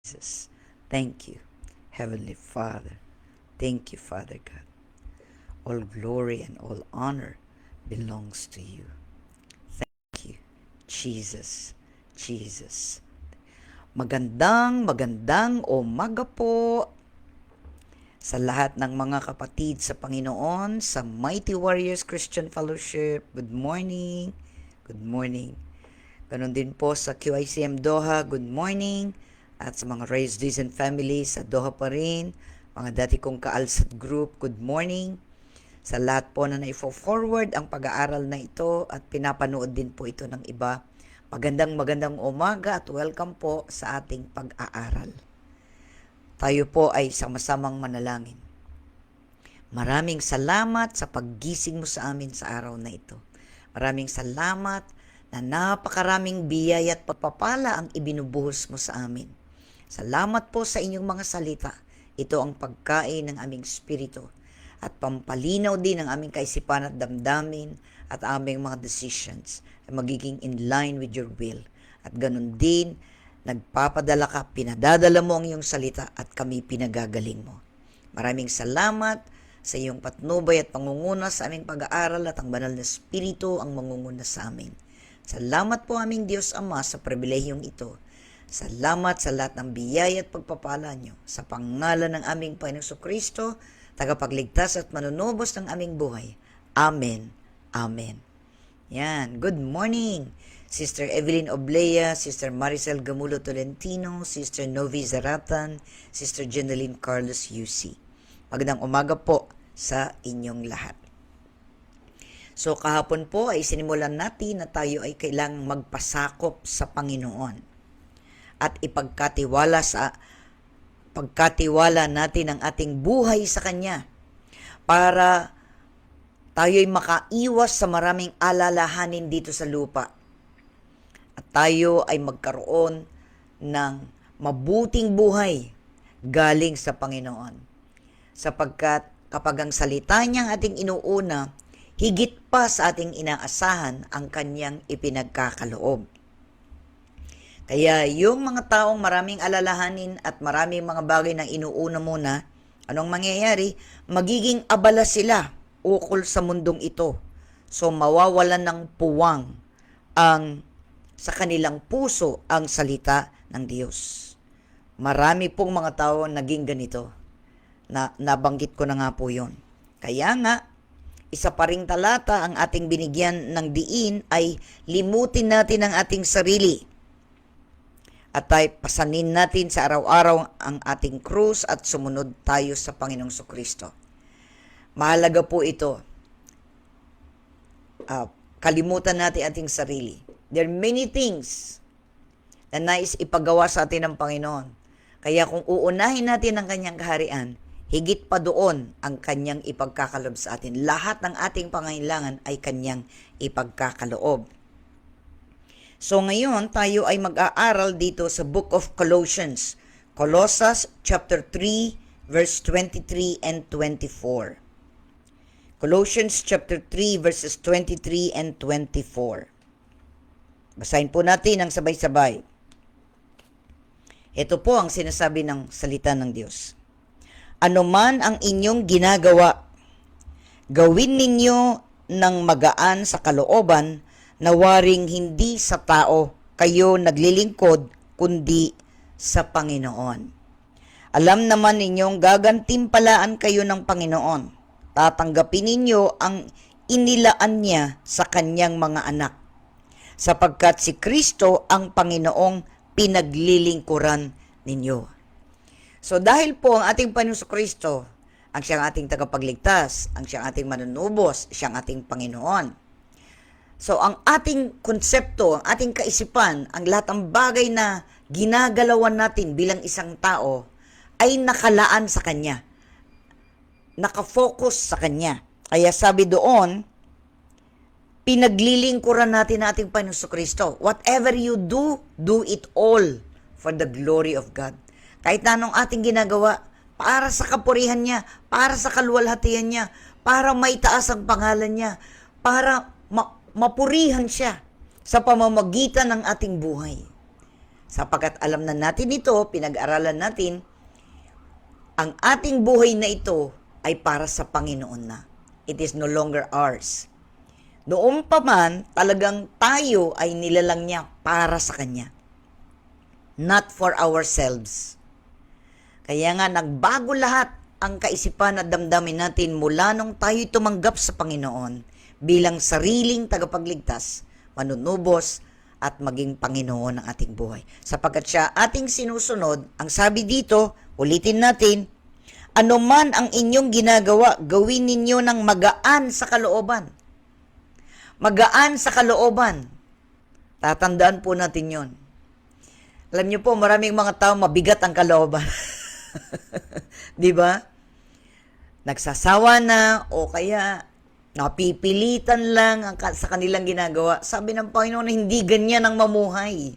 Jesus. Thank you, Heavenly Father. Thank you, Father God. All glory and all honor belongs to you. Thank you, Jesus. Jesus. Magandang umaga po sa lahat ng mga kapatid sa Panginoon, sa Mighty Warriors Christian Fellowship. Good morning. Good morning. Ganon din po sa QICM Doha. Good morning. At sa mga Raised Decent Family sa Doha pa rin. Mga dati kong kaalsat group, good morning. Sa lahat po na naifo-forward ang pag-aaral na ito at pinapanood din po ito ng iba. Magandang umaga at welcome po sa ating pag-aaral. Tayo po ay sama-samang manalangin. Maraming salamat sa paggising mo sa amin sa araw na ito. Maraming salamat na napakaraming biyaya at pagpapala ang ibinubuhos mo sa amin. Salamat po sa inyong mga salita. Ito ang pagkain ng aming spirito at pampalinaw din ng aming kaisipan at damdamin at aming mga decisions na magiging in line with your will. At ganun din, nagpapadala ka, pinadadala mo ang iyong salita at kami pinagagaling mo. Maraming salamat sa iyong patnubay at pangunguna sa aming pag-aaral at ang banal na spirito ang mangunguna sa amin. Salamat po aming Diyos Ama sa pribilehiyong ito. Salamat sa lahat ng biyaya at pagpapala nyo sa pangalan ng aming Panginoong Kristo, tagapagligtas at manunubos ng aming buhay. Amen. Amen. Yan. Good morning, Sister Evelyn Oblea, Sister Maricel Gamulo Tolentino, Sister Novi Zaratan, Sister Jeneline Carlos UC. Magandang umaga po sa inyong lahat. So kahapon po ay sinimulan natin na tayo ay kailangang magpasakop sa Panginoon at pagkatiwala natin ang ating buhay sa Kanya para tayo'y makaiwas sa maraming alalahanin dito sa lupa at tayo ay magkaroon ng mabuting buhay galing sa Panginoon. Sapagkat kapag ang salita niyang ating inuuna, higit pa sa ating inaasahan ang Kanyang ipinagkakaloob. Kaya yung mga taong maraming alalahanin at maraming mga bagay na inuuna muna, anong mangyayari? Magiging abala sila ukol sa mundong ito. So mawawalan ng puwang sa kanilang puso ang salita ng Diyos. Marami pong mga tao naging ganito. Nabanggit ko na nga po yun. Kaya nga, isa pa ring talata ang ating binigyan ng diin ay limutin natin ang ating sarili. At tayo pasanin natin sa araw-araw ang ating krus at sumunod tayo sa Panginoong Kristo. Mahalaga po ito. Kalimutan natin ating sarili. There are many things na nais ipagawa sa atin ng Panginoon. Kaya kung uunahin natin ang Kanyang kaharian, higit pa doon ang Kanyang ipagkakaloob sa atin. Lahat ng ating pangailangan ay Kanyang ipagkakaloob. So ngayon, tayo ay mag-aaral dito sa Book of Colossians. Colossus chapter 3, verse 23 and 24. Colossians chapter 3, verses 23 and 24. Basahin po natin ang sabay-sabay. Ito po ang sinasabi ng salita ng Diyos. Ano man ang inyong ginagawa, gawin ninyo ng magaan sa kalooban, na waring hindi sa tao kayo naglilingkod, kundi sa Panginoon. Alam naman ninyong gagantimpalaan kayo ng Panginoon. Tatanggapin ninyo ang inilaan niya sa kanyang mga anak, sapagkat si Kristo ang Panginoong pinaglilingkuran ninyo. So dahil po ang ating Panginoon Kristo, ang siyang ating tagapagligtas, ang siyang ating manunubos, siyang ating Panginoon. So, ang ating konsepto, ang ating kaisipan, ang lahat ng bagay na ginagalawan natin bilang isang tao ay nakalaan sa Kanya. Nakafocus sa Kanya. Kaya sabi doon, pinaglilingkuran natin ang ating Panginoon Kristo. Whatever you do, do it all for the glory of God. Kahit na anong ating ginagawa, para sa kapurihan niya, para sa kaluwalhatian niya, para maitaas ang pangalan niya, para mapurihan siya sa pamamagitan ng ating buhay. Sapagkat alam na natin ito, pinag-aralan natin, ang ating buhay na ito ay para sa Panginoon na. It is no longer ours. Noon pa man, talagang tayo ay nilalang niya para sa Kanya. Not for ourselves. Kaya nga, nagbago lahat ang kaisipan at damdamin natin mula nung tayo tumanggap sa Panginoon bilang sariling tagapagligtas, manunubos, at maging Panginoon ng ating buhay. Sapagkat siya ating sinusunod, ang sabi dito, ulitin natin, anuman ang inyong ginagawa, gawin ninyo ng magaan sa kalooban. Magaan sa kalooban. Tatandaan po natin yon. Alam niyo po, maraming mga tao mabigat ang kalooban. Di ba? Nagsasawa na o kaya napipilitan lang sa kanilang ginagawa. Sabi ng Panginoon na hindi ganyan ang mamuhay.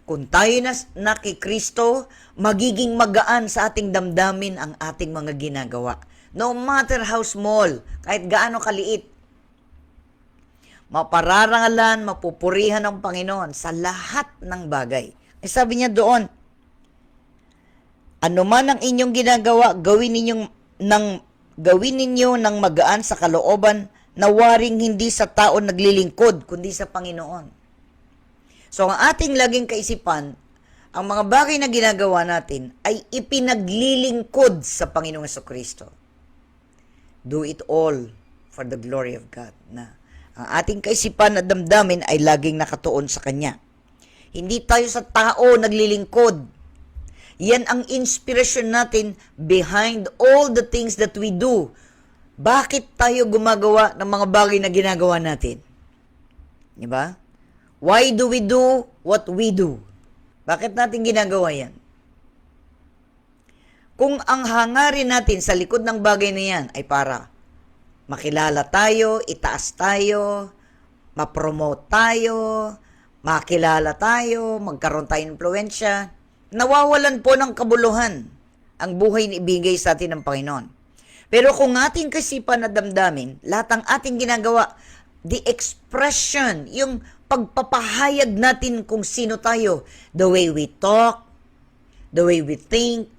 Kung tayo na kay Kristo, magiging magaan sa ating damdamin ang ating mga ginagawa. No matter how small, kahit gaano kaliit, mapararangalan, mapupurihan ng Panginoon sa lahat ng bagay. Ay sabi niya doon, ano man ang inyong ginagawa, gawin ninyo ng magaan sa kalooban na waring hindi sa tao naglilingkod, kundi sa Panginoon. So, ang ating laging kaisipan, ang mga bagay na ginagawa natin ay ipinaglilingkod sa Panginoong Jesucristo. Do it all for the glory of God. Na ang ating kaisipan at damdamin ay laging nakatuon sa Kanya. Hindi tayo sa tao naglilingkod. Yan ang inspirasyon natin behind all the things that we do. Bakit tayo gumagawa ng mga bagay na ginagawa natin? Diba? Why do we do what we do? Bakit natin ginagawa yan? Kung ang hangarin natin sa likod ng bagay na yan ay para makilala tayo, itaas tayo, ma-promote tayo, makilala tayo, magkaroon tayo ng impluwensya, nawawalan po ng kabuluhan ang buhay na ibigay sa atin ng Panginoon. Pero kung ating kasipan at damdamin, lahat ng ating ginagawa, the expression, yung pagpapahayag natin kung sino tayo, the way we talk, the way we think,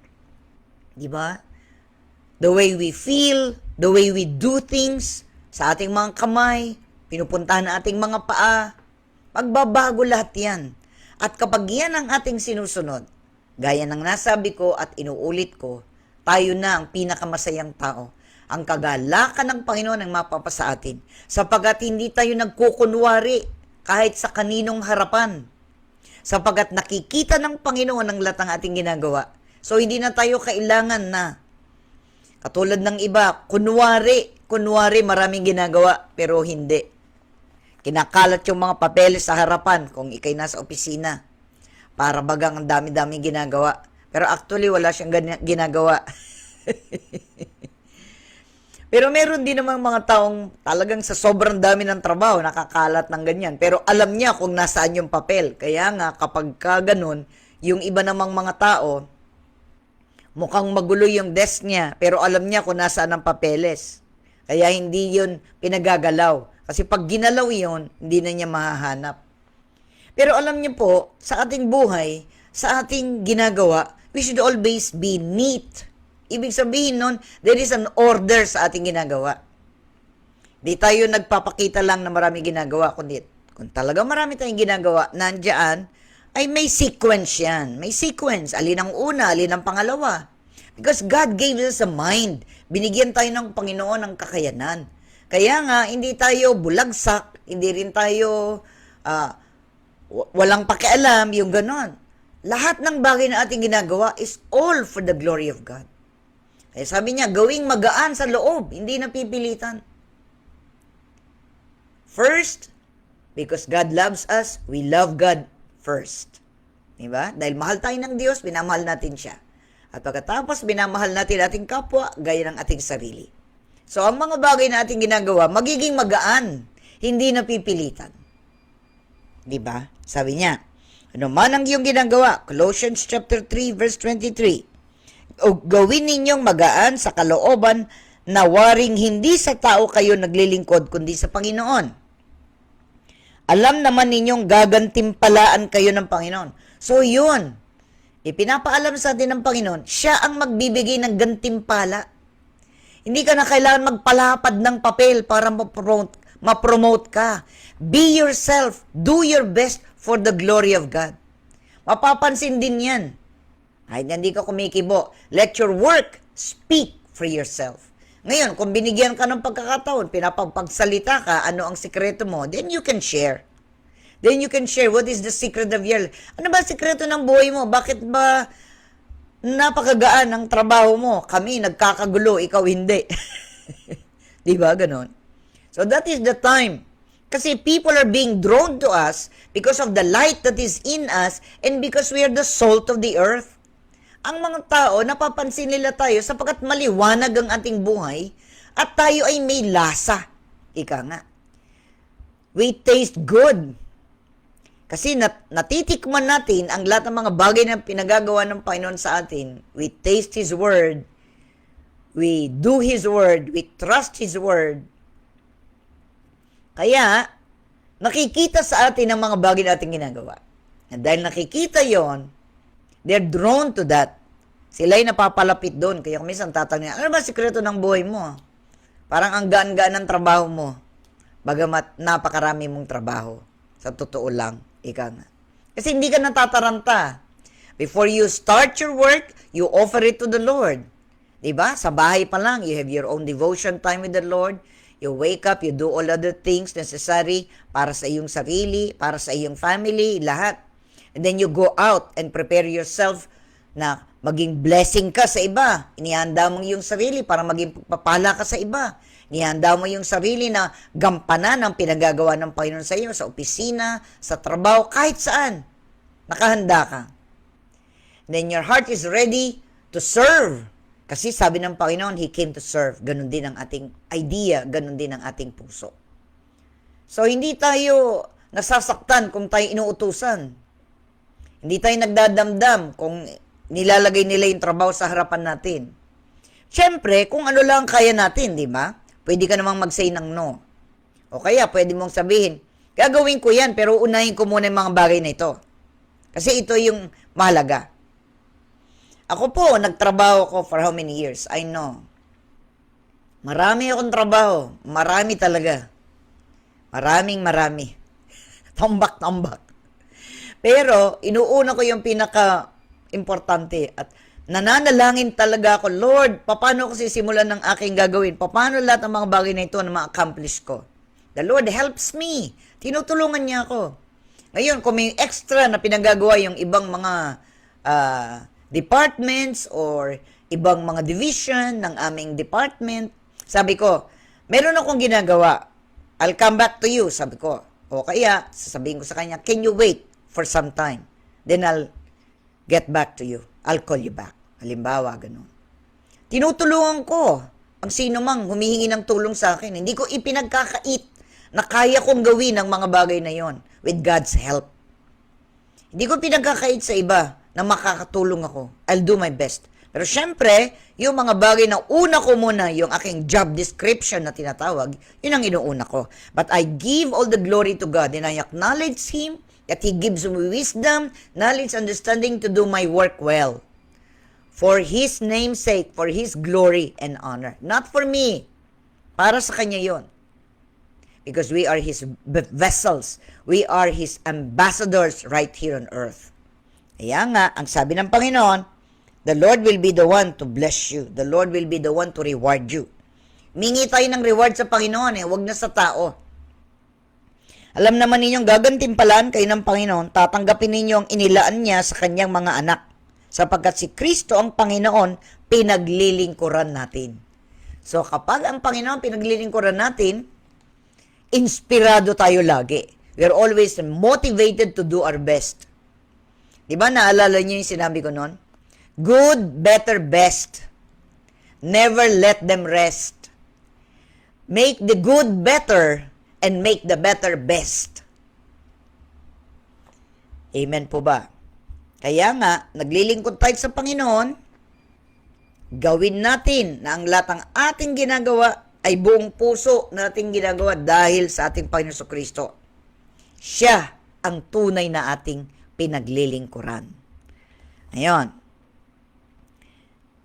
di ba? The way we feel, the way we do things, sa ating mga kamay, pinupuntahan ng ating mga paa, pagbabago lahat yan. At kapag yan ang ating sinusunod, gaya ng nasabi ko at inuulit ko, tayo na ang pinakamasayang tao. Ang kagalakan ng Panginoon ang mapapasa atin. Sapagat hindi tayo nagkukunwari kahit sa kaninong harapan. Sapagat nakikita ng Panginoon ang lahat ng ating ginagawa. So hindi na tayo kailangan na, katulad ng iba, kunwari maraming ginagawa, pero hindi. Kinakalat yung mga papeles sa harapan kung ikay nasa opisina. Para bagang ang dami-dami ginagawa. Pero actually, wala siyang ginagawa. Pero meron din namang mga taong talagang sa sobrang dami ng trabaho, nakakalat ng ganyan. Pero alam niya kung nasaan yung papel. Kaya nga, kapag ka ganun, yung iba namang mga tao, mukhang magulo yung desk niya, pero alam niya kung nasaan ang papeles. Kaya hindi yun pinagagalaw. Kasi pag ginalaw yun, hindi na niya mahahanap. Pero alam niyo po, sa ating buhay, sa ating ginagawa, we should always be neat. Ibig sabihin nun, there is an order sa ating ginagawa. Di tayo nagpapakita lang na marami ginagawa, kundi kung talaga marami tayong ginagawa, nandiyan, ay may sequence yan. May sequence. Alin ang una, alin ang pangalawa. Because God gave us a mind. Binigyan tayo ng Panginoon ng kakayanan. Kaya nga, hindi tayo bulagsak, hindi rin tayo walang pakialam, yung ganon. Lahat ng bagay na ating ginagawa is all for the glory of God. Kaya sabi niya, gawing magaan sa loob, hindi napipilitan. First, because God loves us, we love God first. Diba? Dahil mahal tayo ng Diyos, binamahal natin siya. At pagkatapos, binamahal natin ating kapwa, gaya ng ating sarili. So, ang mga bagay na ating ginagawa, magiging magaan, hindi napipilitan. Diba? Sabi niya, ano man ang iyong ginagawa, Colossians chapter 3, verse 23, o gawin ninyong magaan sa kalooban na waring hindi sa tao kayo naglilingkod, kundi sa Panginoon. Alam naman ninyong gagantimpalaan kayo ng Panginoon. So yun, ipinapaalam sa atin ng Panginoon, siya ang magbibigay ng gantimpala. Hindi ka na kailangan magpalapad ng papel para ma-promote ka. Be yourself. Do your best for the glory of God. Mapapansin din yan. Kahit hindi ka kumikibo, let your work speak for yourself. Ngayon, kung binigyan ka ng pagkakataon, pinapagsalita ka, ano ang sikreto mo, then you can share. Then you can share what is the secret of your life. Ano ba sikreto ng buhay mo? Bakit ba napakagaan ang trabaho mo? Kami nagkakagulo, ikaw hindi. Di ba ganon? So that is the time. Kasi people are being drawn to us because of the light that is in us and because we are the salt of the earth. Ang mga tao, napapansin nila tayo sapagkat maliwanag ang ating buhay at tayo ay may lasa. Ika nga. We taste good. Kasi natitikman natin ang lahat ng mga bagay na pinagagawa ng Panginoon sa atin. We taste His Word. We do His Word. We trust His Word. Kaya, nakikita sa atin ang mga bagay na ating ginagawa. And dahil nakikita yon, they're drawn to that. Sila'y napapalapit doon. Kaya minsan tatanungin, ano ba sikreto ng buhay mo? Parang ang gaan-gaan ng trabaho mo. Bagamat napakarami mong trabaho. Sa totoo lang, ika nga. Kasi hindi ka natataranta. Before you start your work, you offer it to the Lord. Diba? Sa bahay pa lang, you have your own devotion time with the Lord. You wake up, you do all other things necessary para sa iyong sarili, para sa iyong family, lahat. And then you go out and prepare yourself na maging blessing ka sa iba. Inihanda mo yung sarili para maging papala ka sa iba. Inihanda mo yung sarili na gampanan ang pinagagawa ng Panginoon sa iyo, sa opisina, sa trabaho, kahit saan. Nakahanda ka. Then your heart is ready to serve. Kasi sabi ng Panginoon, He came to serve. Ganon din ang ating idea, ganon din ang ating puso. So, hindi tayo nasasaktan kung tayo inuutusan. Hindi tayo nagdadamdam kung nilalagay nila yung trabaho sa harapan natin. Siyempre, kung ano lang kaya natin, di ba? Pwede ka namang mag-say ng no. O kaya, pwede mong sabihin, gagawin ko yan, pero unahin ko muna yung mga bagay na ito. Kasi ito yung mahalaga. Ako po, nagtrabaho ko for how many years? I know. Marami akong trabaho. Marami talaga. Marami. Tambak. Pero, inuuna ko yung pinaka-importante at nananalangin talaga ako, Lord, paano ko sisimulan ng aking gagawin? Paano lahat ng mga bagay na ito na ma-accomplish ko? The Lord helps me. Tinutulungan niya ako. Ngayon, kung may extra na pinagagawa yung ibang mga departments or ibang mga division ng aming department, sabi ko, meron akong ginagawa. I'll come back to you, sabi ko. O kaya, sasabihin ko sa kanya, can you wait for some time? Then I'll get back to you. I'll call you back. Halimbawa, ganun. Tinutulungan ko ang sino mang humihingi ng tulong sa akin. Hindi ko ipinagkakait na kaya kong gawin ang mga bagay na yon with God's help. Hindi ko pinagkakait sa iba na makakatulong ako. I'll do my best. Pero syempre, yung mga bagay na una ko muna, yung aking job description na tinatawag, yun ang inuuna ko. But I give all the glory to God and I acknowledge Him that He gives me wisdom, knowledge, understanding to do my work well. For His name's sake, for His glory and honor. Not for me. Para sa Kanya yon. Because we are His vessels. We are His ambassadors right here on earth. Kaya nga, ang sabi ng Panginoon, the Lord will be the one to bless you. The Lord will be the one to reward you. Mingi tayo ng reward sa Panginoon huwag na sa tao. Alam naman ninyong gagantimpalaan kayo ng Panginoon, tatanggapin ninyo ang inilaan niya sa kanyang mga anak. Sapagkat si Kristo ang Panginoon, pinaglilingkuran natin. So kapag ang Panginoon pinaglilingkuran natin, inspirado tayo lagi. We are always motivated to do our best. Diba naalala niyo yung sinabi ko noon? Good, better, best. Never let them rest. Make the good better and make the better best. Amen po ba? Kaya nga, naglilingkod tayo sa Panginoon, gawin natin na ang lahat ng ating ginagawa ay buong puso na ating ginagawa dahil sa ating Panginoon Kristo. Siya ang tunay na ating pinaglilingkuran. Ngayon,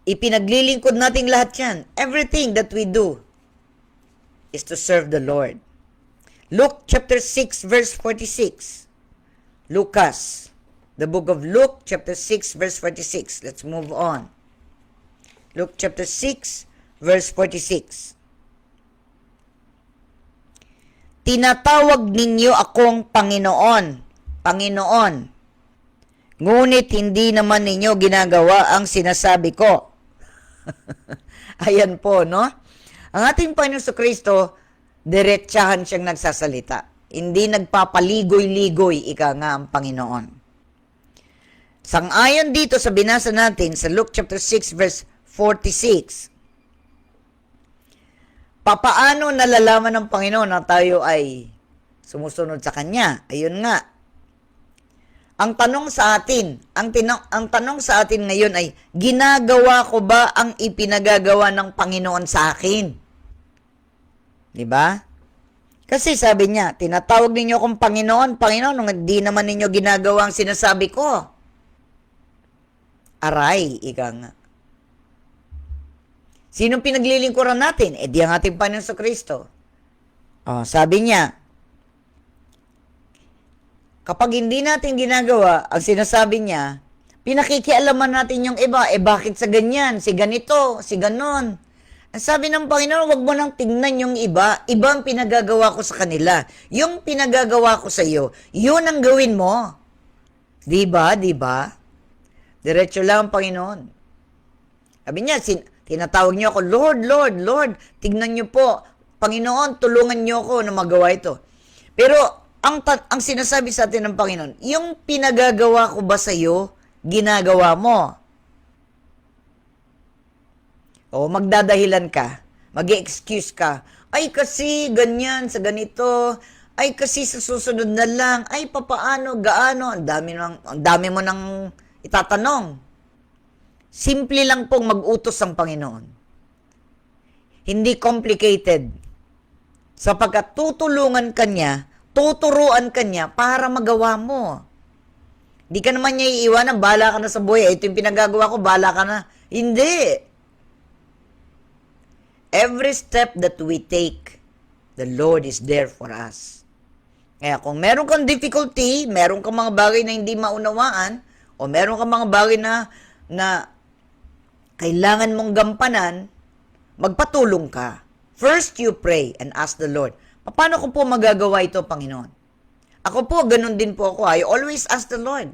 ipinaglilingkod natin lahat yan. Everything that we do is to serve the Lord. Luke chapter 6 verse 46. Lucas, the book of Luke chapter 6 verse 46. Let's move on. Luke chapter 6 verse 46. Tinatawag ninyo akong Panginoon, Panginoon. Ngunit hindi naman ninyo ginagawa ang sinasabi ko. Ayan po, no? Ang ating Panginoon Kristo, diretsahan siyang nagsasalita. Hindi nagpapaligoy-ligoy, ika nga ang Panginoon. Sang-ayon dito sa binasa natin sa Luke chapter 6 verse 46, papaano nalalaman ng Panginoon na tayo ay sumusunod sa Kanya? Ayun nga. Ang tanong sa atin, ang tanong sa atin ngayon ay, ginagawa ko ba ang ipinagagawa ng Panginoon sa akin? 'Di ba? Kasi sabi niya, tinatawag ninyo akong Panginoon, Panginoon, nung hindi naman ninyo ginagawa ang sinasabi ko. Aray, ika nga. Sinong pinaglilingkuran natin? Di ang ating Panginoon sa Kristo. Sabi niya, kapag hindi natin ginagawa ang sinasabi niya, pinakikialaman natin yung iba. Bakit sa ganyan? Si ganito, si ganon. Ang sabi ng Panginoon, wag mo nang tingnan yung iba. Iba ang pinagagawa ko sa kanila. Yung pinagagawa ko sa iyo, yun ang gawin mo. Diba? Diba? Diretso lang ang Panginoon. Sabi niya, tinatawag niyo ako, Lord, Lord, Lord, tignan niyo po, Panginoon, tulungan niyo ako na magawa ito. Pero, ang sinasabi sa atin ng Panginoon, yung pinagagawa ko ba sa iyo, ginagawa mo? O magdadahilan ka, mag-excuse ka, ay kasi ganyan sa ganito, ay kasi sa susunod na lang, ay papaano, gaano, ang dami mo nang itatanong. Simple lang pong mag-utos ang Panginoon. Hindi complicated. Sapagkat tutulungan ka niya, tuturuan ka niya para magawa mo. Hindi ka naman niya iiwanan, bahala ka na sa buhay. Ito yung pinagagawa ko, bahala ka na. Hindi. Every step that we take, the Lord is there for us. Kaya kung meron kang difficulty, meron kang mga bagay na hindi maunawaan, o meron kang mga bagay na kailangan mong gampanan, magpatulong ka. First, you pray and ask the Lord, paano ko po magagawa ito, Panginoon? Ako po, ganun din po ako. I always ask the Lord.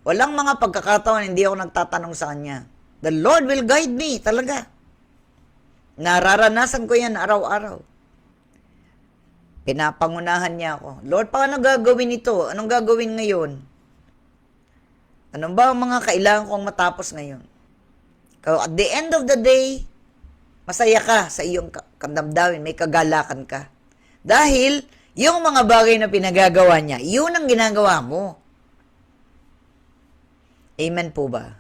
Walang mga pagkakataon, hindi ako nagtatanong sa Kanya. The Lord will guide me, talaga. Nararanasan ko yan araw-araw. Pinapangunahan niya ako. Lord, paano gagawin ito? Anong gagawin ngayon? Ano ba ang mga kailangan kong matapos ngayon? At the end of the day, masaya ka sa iyong kadamdamin, may kagalakan ka. Dahil, yung mga bagay na pinagagawa niya, yun ang ginagawa mo. Amen po ba?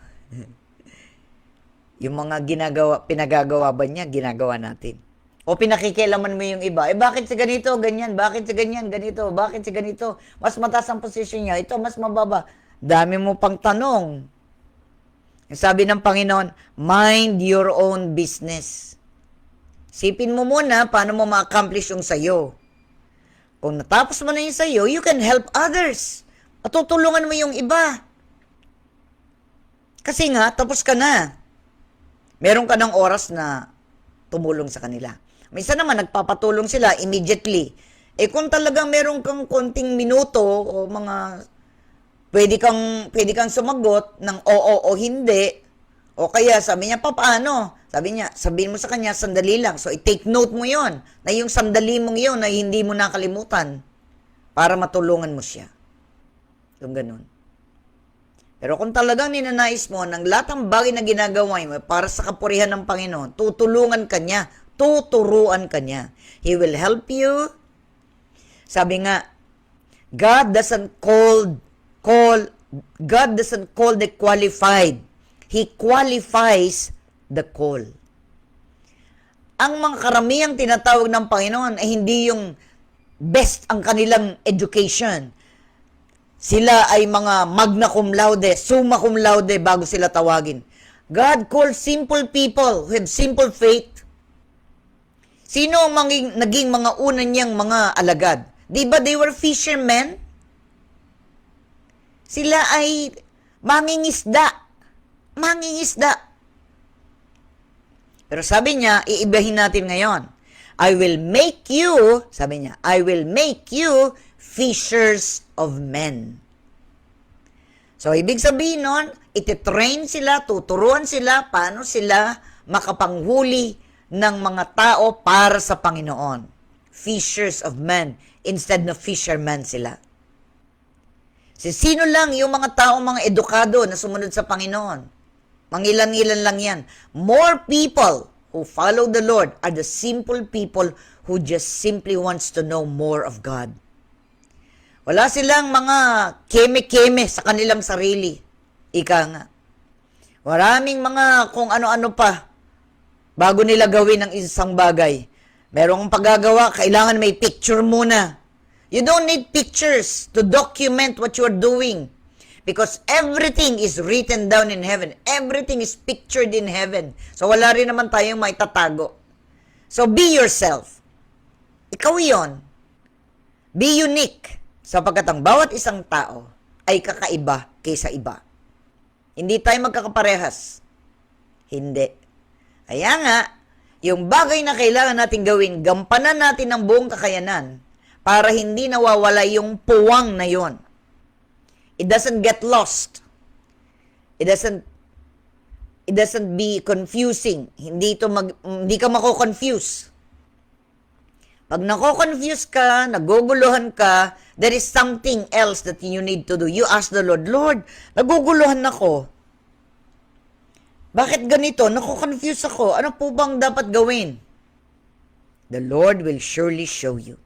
Yung mga pinagagawa ba niya, ginagawa natin. O pinakikialaman mo yung iba, bakit si ganito, ganyan, bakit si ganyan, ganito, bakit si ganito, mas mataas ang posisyon niya, ito mas mababa. Dami mo pang tanong. Sabi ng Panginoon, mind your own business. Sipin mo muna paano mo ma-accomplish yung sayo. Kung natapos mo na yung sayo, you can help others. At tutulungan mo yung iba. Kasi nga, tapos ka na. Meron ka ng oras na tumulong sa kanila. Minsan naman, nagpapatulong sila immediately. Kung talagang meron kang konting minuto o mga pwede kang sumagot ng oo o hindi, o kaya sabi niya, paano? Sabi niya, sabihin mo sa kanya, sandali lang. So, i-take note mo yon na yung sandali mong yon na hindi mo nakalimutan para matulungan mo siya. Yung ganun. Pero kung talagang ninanais mo ng lahat ng bagay na ginagawa mo para sa kapurihan ng Panginoon, tutulungan ka niya, tuturuan ka niya. He will help you. Sabi nga, God doesn't call the qualified. He qualifies the call. Ang mga karamihang tinatawag ng Panginoon ay hindi yung best ang kanilang education. Sila ay mga magna cum laude, summa cum laude bago sila tawagin. God calls simple people who have simple faith. Sino ang naging mga una niyang mga alagad? Di ba they were fishermen? Sila ay mangingisda. Mangingisda. Pero sabi niya, iibahin natin ngayon. I will make you, sabi niya, I will make you fishers of men. So, ibig sabihin nun, ititrain sila, tuturuan sila, paano sila makapanghuli ng mga tao para sa Panginoon. Fishers of men, instead na fishermen sila. Sino lang yung mga taong mga edukado na sumunod sa Panginoon? Mangilan-ilan lang yan. More people who follow the Lord are the simple people who just simply wants to know more of God. Wala silang mga keme-keme sa kanilang sarili. Ika nga. Maraming mga kung ano-ano pa bago nila gawin ang isang bagay. Merong paggagawa, kailangan may picture muna. You don't need pictures to document what you're doing. Because everything is written down in heaven. Everything is pictured in heaven. So wala rin naman tayong maitatago. So be yourself. Ikaw yon. Be unique. Sapagkat ang bawat isang tao ay kakaiba kaysa iba. Hindi tayo magkakaparehas. Hindi. Kaya nga, yung bagay na kailangan natin gawin, gampanan natin ang buong kakayanan para hindi nawawala yung puwang na yon. It doesn't get lost. It doesn't be confusing. Hindi ka mako-confuse. Pag nako-confuse ka, naguguluhan ka, there is something else that you need to do. You ask the Lord, Lord, naguguluhan ako. Bakit ganito? Nako-confuse ako. Ano po bang dapat gawin? The Lord will surely show you.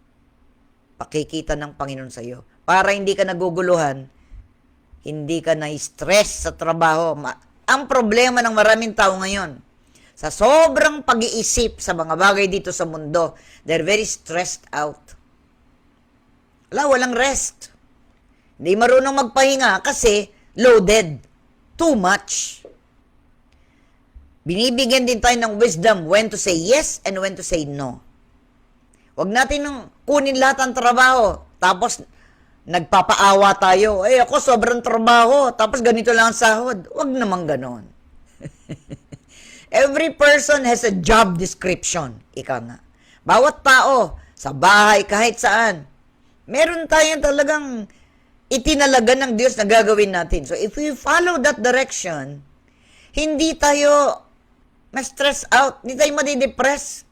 Pakikita ng Panginoon sa iyo. Para hindi ka naguguluhan, hindi ka na-stress sa trabaho. Ang problema ng maraming tao ngayon, sa sobrang pag-iisip sa mga bagay dito sa mundo, they're very stressed out. Walang rest. Hindi marunong magpahinga kasi loaded. Too much. Binibigyan din tayo ng wisdom when to say yes and when to say no. Huwag natin nang kunin lahat ng trabaho, tapos nagpapaawa tayo. Ako sobrang trabaho, tapos ganito lang ang sahod. Huwag naman ganon. Every person has a job description. Ika nga. Bawat tao, sa bahay, kahit saan, meron tayong talagang itinalaga ng Diyos na gagawin natin. So if we follow that direction, hindi tayo ma-stress out, hindi tayo madidepress.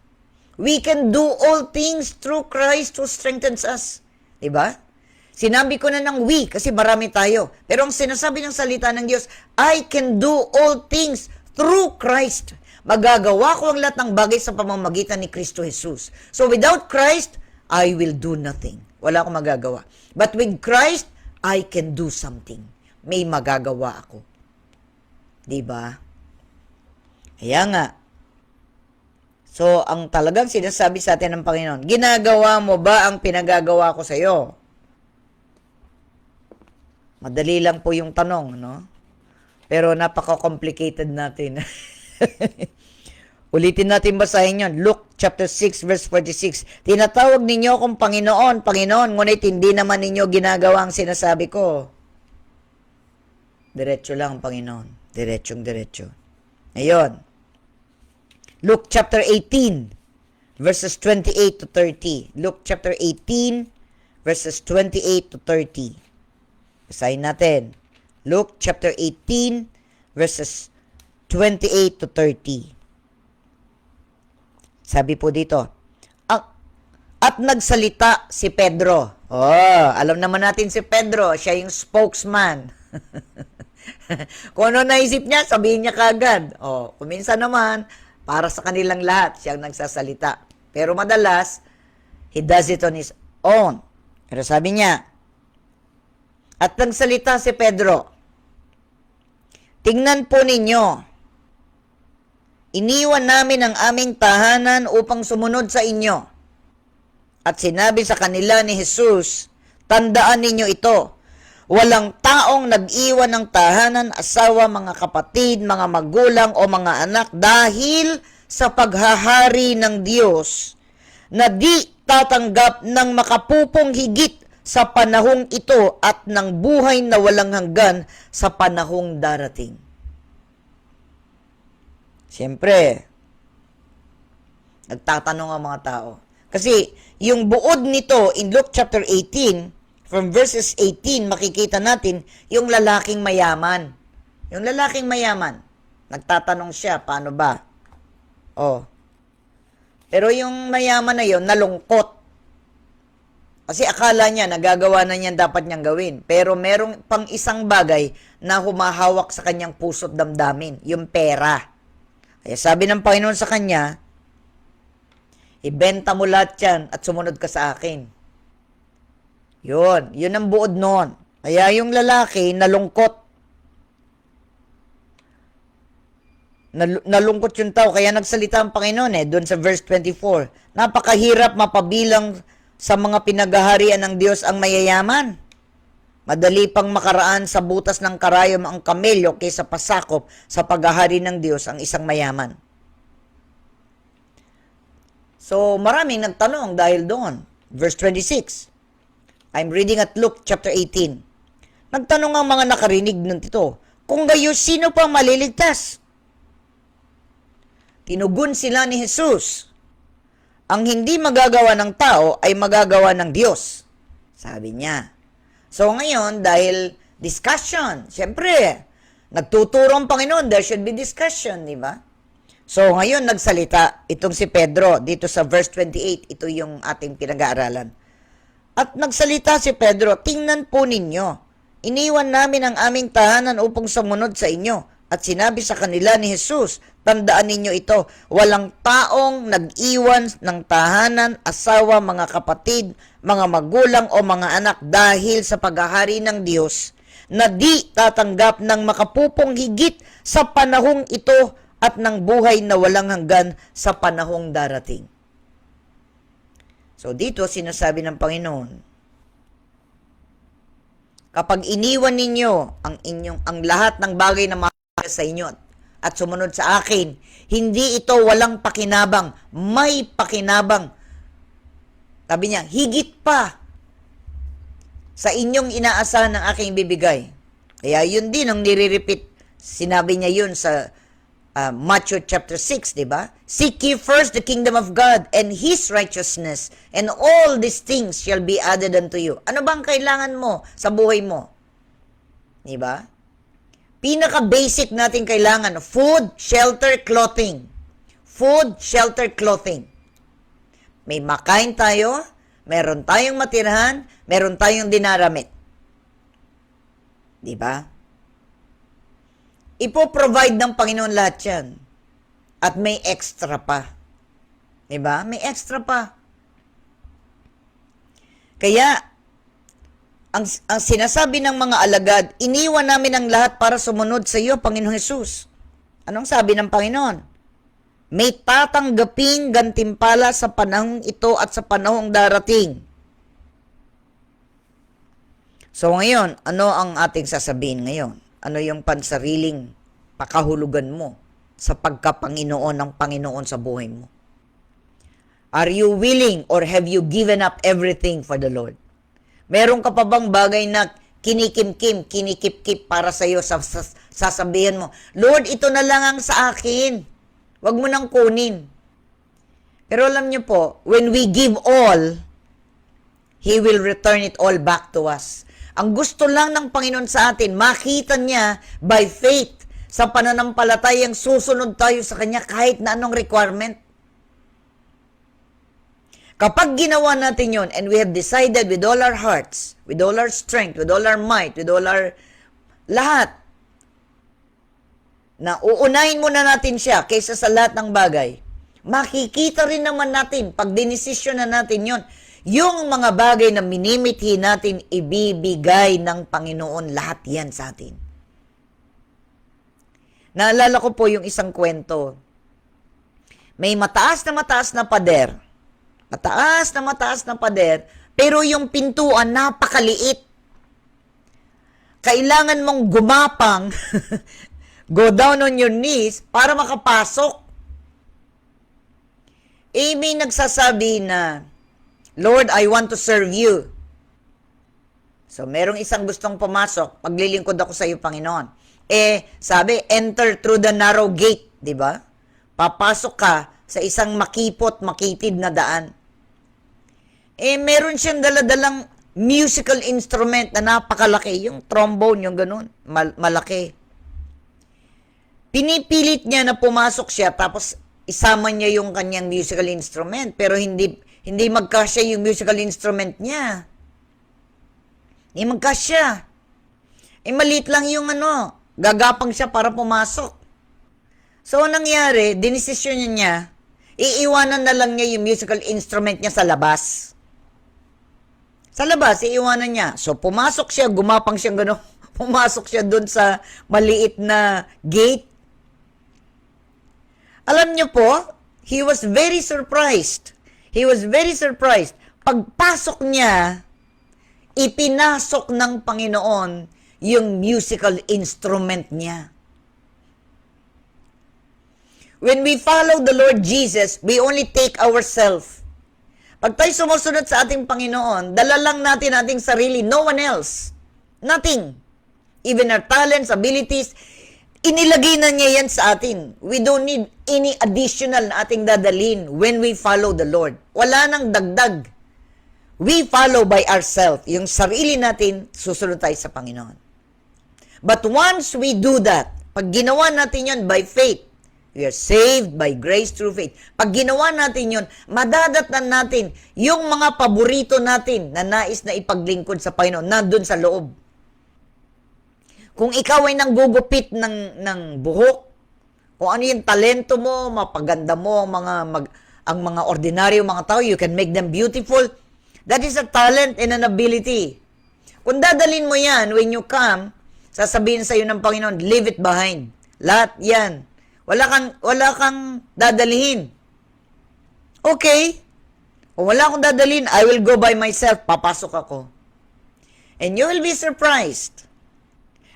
We can do all things through Christ who strengthens us. Diba? Sinabi ko na ng we kasi marami tayo. Pero ang sinasabi ng salita ng Diyos, I can do all things through Christ. Magagawa ko ang lahat ng bagay sa pamamagitan ni Kristo Jesus. So without Christ, I will do nothing. Wala akong magagawa. But with Christ, I can do something. May magagawa ako. Diba? Kaya nga. So, ang talagang sinasabi sa atin ng Panginoon, ginagawa mo ba ang pinagagawa ko sa iyo? Madali lang po yung tanong, no? Pero napaka-complicated natin. Ulitin natin basahin yun. Luke chapter 6 verse 46. Tinatawag ninyo akong Panginoon, Panginoon, ngunit hindi naman ninyo ginagawa ang sinasabi ko. Diretso lang ang Panginoon. Diretsyong-diretso. Ngayon, Luke chapter 18 verses 28 to 30. Luke chapter 18 verses 28 to 30. Basahin natin. Luke chapter 18 verses 28 to 30. Sabi po dito, at nagsalita si Pedro. Alam naman natin si Pedro, siya yung spokesman. Kung ano naisip niya, sabihin niya kagad. Kuminsan naman, para sa kanilang lahat, siyang nagsasalita. Pero madalas, he does it on his own. Pero sabi niya, at nagsalita si Pedro, tingnan po ninyo, iniwan namin ang aming tahanan upang sumunod sa inyo. At sinabi sa kanila ni Jesus, tandaan ninyo ito, Walang taong nag-iwan ng tahanan, asawa, mga kapatid, mga magulang o mga anak dahil sa paghahari ng Diyos na di tatanggap ng makapupong higit sa panahong ito at ng buhay na walang hanggan sa panahong darating. Siyempre, nagtatanong ang mga tao. Kasi yung buod nito in Luke chapter 18, from verses 18, makikita natin yung lalaking mayaman. Yung lalaking mayaman, nagtatanong siya, paano ba? Oh. Pero yung mayaman na yon nalungkot. Kasi akala niya, nagagawa na niya dapat niyang gawin. Pero merong pang isang bagay na humahawak sa kanyang puso't damdamin, yung pera. Kaya sabi ng Panginoon sa kanya, ibenta mo lahat yan at sumunod ka sa akin. Yun ang buod noon. Kaya yung lalaki, nalungkot. Nalungkot yung tao, kaya nagsalita ang Panginoon doon sa verse 24. Napakahirap mapabilang sa mga pinaghaharian ng Diyos ang mayayaman. Madali pang makaraan sa butas ng karayom ang kamelyo kaysa pasakop sa paghahari ng Diyos ang isang mayaman. So, maraming nagtanong dahil doon. Verse 26. I'm reading at Luke chapter 18. Nagtanong ang mga nakarinig nito, kung gayo sino pa maliligtas? Tinugon sila ni Jesus, ang hindi magagawa ng tao ay magagawa ng Diyos. Sabi niya. So ngayon, dahil discussion, siyempre, nagtuturo ang Panginoon, there should be discussion, di ba? So ngayon, nagsalita itong si Pedro, dito sa verse 28, ito yung ating pinag-aaralan. At nagsalita si Pedro, tingnan po ninyo, iniwan namin ang aming tahanan upang sumunod sa inyo. At sinabi sa kanila ni Jesus, tandaan ninyo ito, walang taong nag-iwan ng tahanan, asawa, mga kapatid, mga magulang o mga anak dahil sa paghahari ng Diyos na di tatanggap ng makapupong higit sa panahong ito at ng buhay na walang hanggan sa panahong darating. So dito sinasabi ng Panginoon, kapag iniwan ninyo ang lahat ng bagay na sa inyo at sumunod sa akin, hindi ito walang pakinabang, may pakinabang. Sabi niya, higit pa sa inyong inaasahan ng aking bibigay. Kaya yun din ang nire-repeat. Sinabi niya yun sa Matthew chapter 6, di ba? Seek ye first the kingdom of God and His righteousness, and all these things shall be added unto you. Ano bang kailangan mo sa buhay mo? Di ba? Pinaka-basic natin kailangan, food, shelter, clothing. Food, shelter, clothing. May makain tayo, meron tayong matirahan, meron tayong dinaramit. Di ba? Ipo-provide ng Panginoon lahat yan. At may extra pa. Di ba? May extra pa. Kaya, ang sinasabi ng mga alagad, iniwan namin ang lahat para sumunod sa iyo, Panginoong Hesus. Anong sabi ng Panginoon? May tatanggaping gantimpala sa panahong ito at sa panahong darating. So ngayon, ano ang ating sasabihin ngayon? Ano yung pansariling pakahulugan mo sa pagkapanginoon ng Panginoon sa buhay mo? Are you willing or have you given up everything for the Lord? Meron ka pa bang bagay na kinikimkim, kinikip-kip para sa iyo, sasabihin mo, Lord, ito na lang ang sa akin. Huwag mo nang kunin. Pero alam niyo po, when we give all, He will return it all back to us. Ang gusto lang ng Panginoon sa atin, makita niya by faith, sa pananampalatayang susunod tayo sa Kanya kahit na anong requirement. Kapag ginawa natin yon and we have decided with all our hearts, with all our strength, with all our might, with all our lahat, na uunahin muna natin siya kaysa sa lahat ng bagay, makikita rin naman natin, pag dinesisyon na natin yon, yung mga bagay na minimithi natin, ibibigay ng Panginoon lahat yan sa atin. Naalala ko po yung isang kwento. May mataas na pader. Mataas na pader, pero yung pintuan napakaliit. kailangan mong gumapang, go down on your knees para makapasok. May nagsasabi na, Lord, I want to serve you. So, merong isang gustong pumasok, maglilingkod ako sa iyo, Panginoon. Sabi, enter through the narrow gate, di ba? Papasok ka sa isang makipot-makitid na daan. Meron siyang daladalang musical instrument na napakalaki, yung trombone, yung ganun, malaki. Pinipilit niya na pumasok siya, tapos isama niya yung kanyang musical instrument, pero hindi magkasya yung musical instrument niya. Hindi magkasya. Maliit lang yung gagapang siya para pumasok. So, nangyari, dinesisyon niya, iiwanan na lang niya yung musical instrument niya sa labas. Sa labas, iiwanan niya. So, pumasok siya, gumapang siya gano'n. Pumasok siya dun sa maliit na gate. Alam niyo po, he was very surprised. He was very surprised. Pagpasok niya, ipinasok ng Panginoon yung musical instrument niya. When we follow the Lord Jesus, we only take ourselves. Pag tayo sumusunod sa ating Panginoon, dala lang natin ating sarili, no one else. Nothing. Even our talents, abilities, inilagay na niya yan sa atin. We don't need any additional na ating dadalhin when we follow the Lord. Wala nang dagdag. We follow by ourselves. Yung sarili natin, susunod tayo sa Panginoon. But once we do that, pag ginawa natin yun by faith, we are saved by grace through faith. Pag ginawa natin yun, madadatnan natin yung mga paborito natin na nais na ipaglingkod sa Panginoon, nandun sa loob. Kung ikaw ay nanggugupit ng buhok, kung ano yung talento mo, mapaganda mo, ang mga ordinaryo mga tao, you can make them beautiful. That is a talent and an ability. Kung dadalhin mo yan, when you come, sasabihin sa iyo ng Panginoon, leave it behind. Lahat yan. Wala kang dadalhin. Okay. Kung wala akong dadalhin, I will go by myself. Papasok ako. And you will be surprised.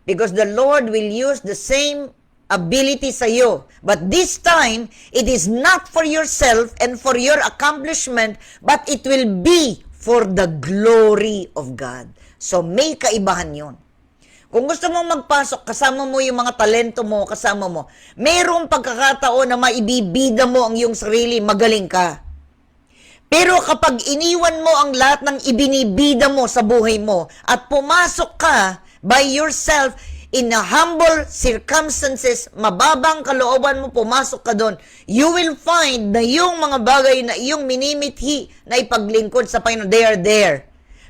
Because the Lord will use the same ability sa iyo. But this time, it is not for yourself and for your accomplishment, but it will be for the glory of God. So, may kaibahan yun. Kung gusto mong magpasok, kasama mo yung mga talento mo, kasama mo, mayroong pagkakataon na maibibida mo ang iyong sarili, magaling ka. Pero kapag iniwan mo ang lahat ng ibinibida mo sa buhay mo at pumasok ka by yourself in a humble circumstances, mababang kalooban mo, pumasok ka doon, you will find na yung mga bagay na iyong minimithi na ipaglingkod sa Panginoon, they are there.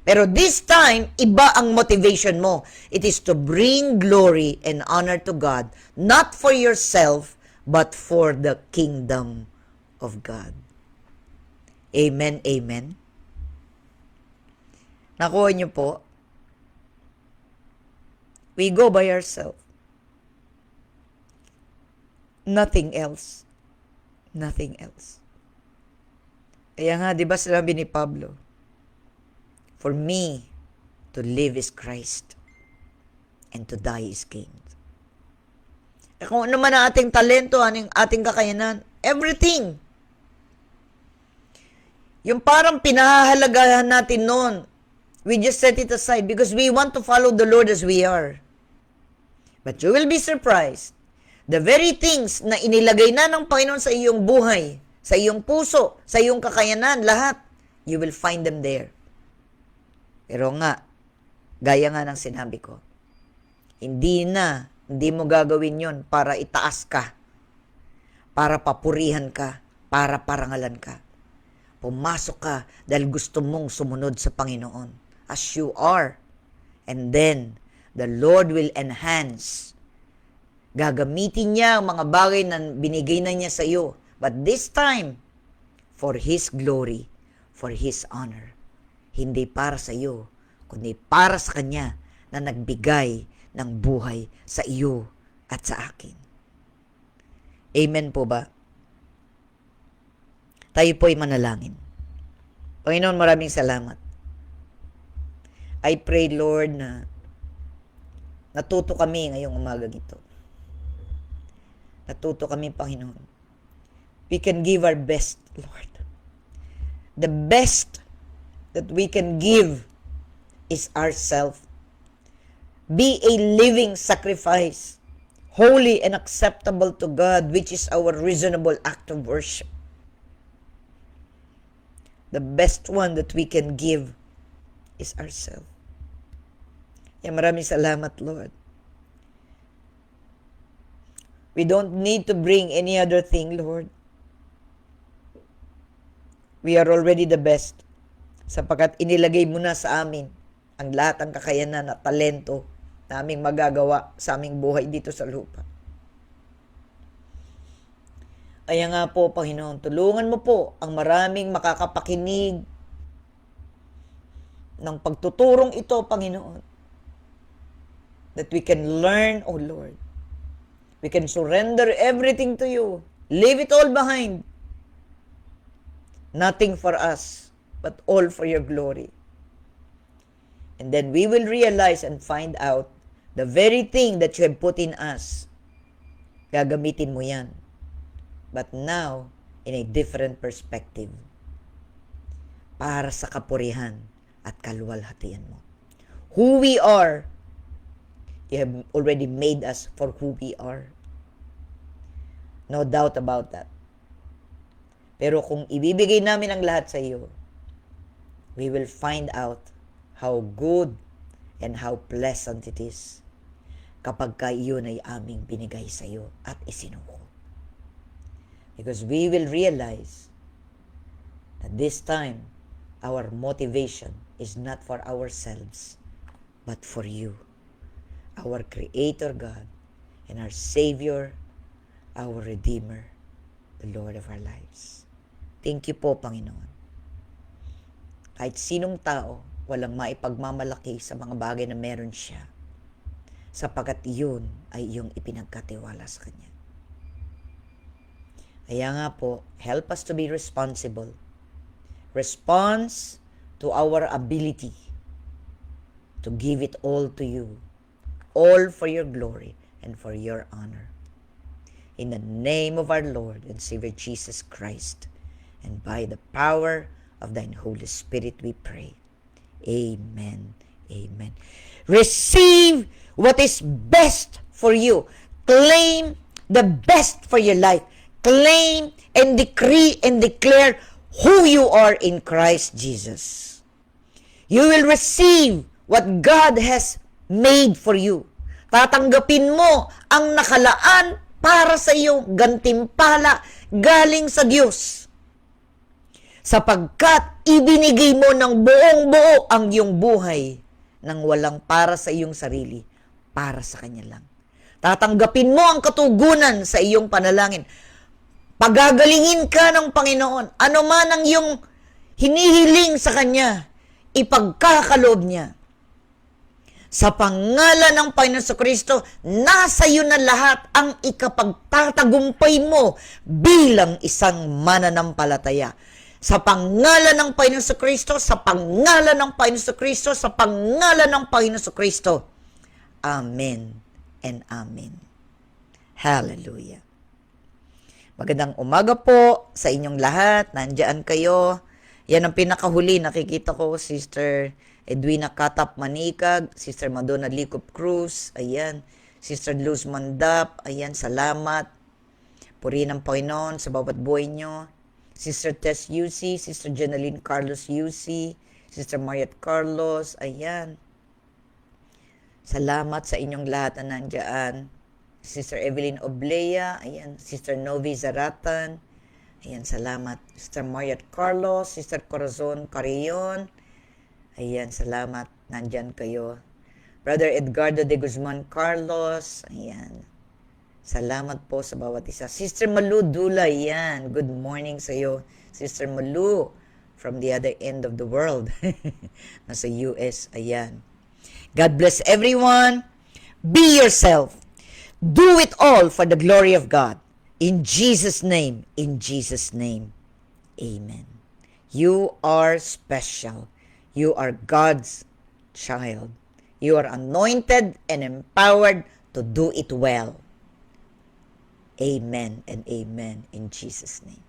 Pero this time, iba ang motivation mo. It is to bring glory and honor to God, not for yourself, but for the kingdom of God. Amen, amen. Nakuha niyo po? We go by ourselves. Nothing else. Nothing else. Kaya nga, di ba sinabi ni Pablo, for me, to live is Christ, and to die is gain. Kung ano man ang ating talento, ating kakayanan, everything. Yung parang pinahahalagahan natin noon, we just set it aside because we want to follow the Lord as we are. But you will be surprised. The very things na inilagay na ng Panginoon sa iyong buhay, sa iyong puso, sa iyong kakayanan, lahat, you will find them there. Pero nga, gaya nga ng sinabi ko, hindi mo gagawin yon para itaas ka, para papurihan ka, para parangalan ka. Pumasok ka dahil gusto mong sumunod sa Panginoon as you are. And then, the Lord will enhance. Gagamitin niya ang mga bagay na binigay na niya sa iyo. But this time, for His glory, for His honor. Hindi para sa iyo, kundi para sa Kanya na nagbigay ng buhay sa iyo at sa akin. Amen po ba? Tayo po'y manalangin. Panginoon, maraming salamat. I pray, Lord, na Natuto kami ngayong umaga ito. Natuto kami, Panginoon. We can give our best, Lord. The best that we can give is ourselves. Be a living sacrifice, holy and acceptable to God, which is our reasonable act of worship. The best one that we can give is ourselves. Kaya maraming salamat, Lord. We don't need to bring any other thing, Lord. We are already the best sapagkat inilagay mo na sa amin ang lahat ng kakayanan at talento na aming magagawa sa aming buhay dito sa lupa. Kaya nga po, Panginoon, tulungan mo po ang maraming makakapakinig ng pagtuturong ito, Panginoon. That we can learn, O Lord. We can surrender everything to you. Leave it all behind. Nothing for us, but all for your glory. And then we will realize and find out the very thing that you have put in us. Gagamitin mo yan. But now, in a different perspective. Para sa kapurihan at kaluwalhatian mo. Who we are, you have already made us for who we are. No doubt about that. Pero kung ibibigay namin ang lahat sa iyo, we will find out how good and how pleasant it is kapag ka iyon ay aming binigay sa iyo at isinuko. Because we will realize that this time, our motivation is not for ourselves, but for you, our Creator God, and our Savior, our Redeemer, the Lord of our lives. Thank you po, Panginoon. Kahit sinong tao, walang maipagmamalaki sa mga bagay na meron siya, sapagkat iyon ay iyong ipinagkatiwala sa Kanya. Kaya nga po, help us to be responsible. Response to our ability to give it all to you, all for your glory and for your honor. In the name of our Lord and Savior Jesus Christ, and by the power of thine Holy Spirit we pray. Amen. Amen. Receive what is best for you. Claim the best for your life. Claim and decree and declare who you are in Christ Jesus. You will receive what God has made for you. Tatanggapin mo ang nakalaan para sa iyo, gantimpala galing sa Diyos. Sapagkat ibinigay mo ng buong-buo ang iyong buhay nang walang para sa iyong sarili, para sa Kanya lang. Tatanggapin mo ang katugunan sa iyong panalangin. Pagagalingin ka ng Panginoon. Ano man ang iyong hinihiling sa Kanya, ipagkakaloob niya. Sa pangalan ng Panginoon Kristo, nasa iyo na lahat ang ikapagtatagumpay mo bilang isang mananampalataya. Sa pangalan ng Panginoon Kristo, sa pangalan ng Panginoon Kristo, sa pangalan ng Panginoon Kristo. Amen and amen. Hallelujah. Magandang umaga po sa inyong lahat. Nandiyan kayo. Yan ang pinakahuli. Nakikita ko, Sister Edwina Katap Manikag, Sister Madonna Licop Cruz, ayan. Sister Luz Mandap, ayan, salamat. Purihin ang Panginoon sa bawat buhay nyo. Sister Tess UC, Sister Jenaline Carlos UC, Sister Mariette Carlos, ayan. Salamat sa inyong lahat na nandiyan. Sister Evelyn Oblea, ayan, Sister Novi Zaratan, ayan, salamat. Sister Mariette Carlos, Sister Corazon Carillon, ayan, salamat, nandyan kayo. Brother Edgardo de Guzman Carlos, ayan, salamat po sa bawat isa. Sister Malu Dula, ayan, good morning sa iyo. Sister Malu, from the other end of the world, nasa US, ayan. God bless everyone. Be yourself. Do it all for the glory of God. In Jesus' name, in Jesus' name. Amen. You are special. You are God's child. You are anointed and empowered to do it well. Amen and amen in Jesus' name.